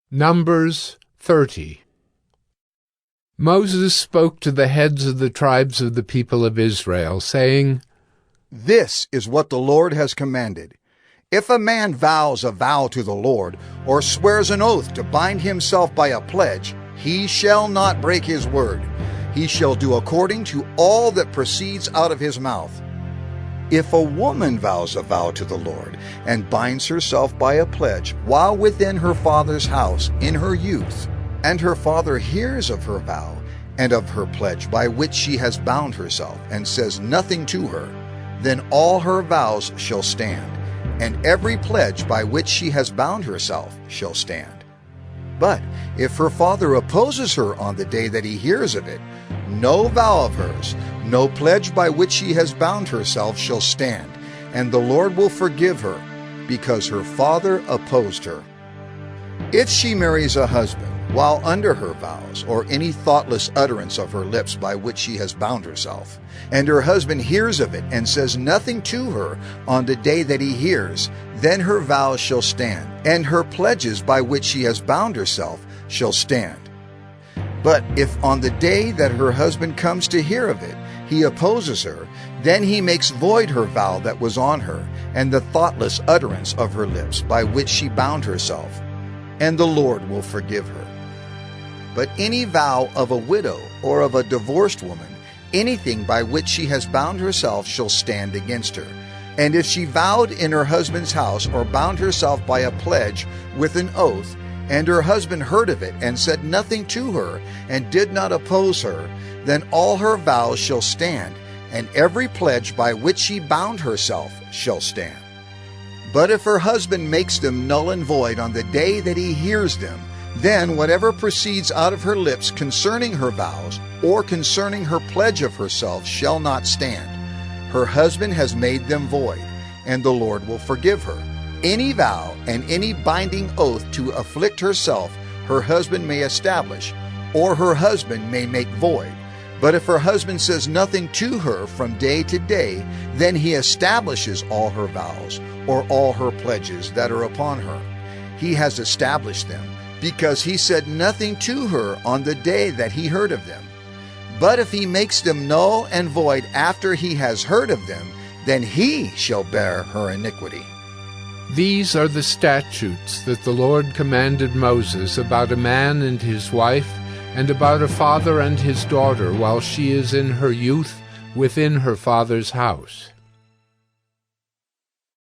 Numbers 30. Moses spoke to the heads of the tribes of the people of Israel, saying, This is what the Lord has commanded. If a man vows a vow to the Lord, or swears an oath to bind himself by a pledge, he shall not break his word. He shall do according to all that proceeds out of his mouth. If a woman vows a vow to the Lord, and binds herself by a pledge while within her father's house in her youth, and her father hears of her vow and of her pledge by which she has bound herself, and says nothing to her, then all her vows shall stand, and every pledge by which she has bound herself shall stand. But if her father opposes her on the day that he hears of it, no vow of hers, no pledge by which she has bound herself shall stand, and the Lord will forgive her, because her father opposed her. If she marries a husband while under her vows, or any thoughtless utterance of her lips by which she has bound herself, and her husband hears of it and says nothing to her on the day that he hears, then her vows shall stand, and her pledges by which she has bound herself shall stand. But if on the day that her husband comes to hear of it, he opposes her, then he makes void her vow that was on her, and the thoughtless utterance of her lips by which she bound herself, and the Lord will forgive her. But any vow of a widow or of a divorced woman, anything by which she has bound herself shall stand against her. And if she vowed in her husband's house or bound herself by a pledge with an oath, and her husband heard of it and said nothing to her and did not oppose her, then all her vows shall stand, and every pledge by which she bound herself shall stand. But if her husband makes them null and void on the day that he hears them, then whatever proceeds out of her lips concerning her vows or concerning her pledge of herself shall not stand. Her husband has made them void, and the Lord will forgive her. Any vow and any binding oath to afflict herself her husband may establish, or her husband may make void. But if her husband says nothing to her from day to day, then he establishes all her vows or all her pledges that are upon her. He has established them, because he said nothing to her on the day that he heard of them. But if he makes them null and void after he has heard of them, then he shall bear her iniquity. These are the statutes that the Lord commanded Moses about a man and his wife, and about a father and his daughter while she is in her youth within her father's house.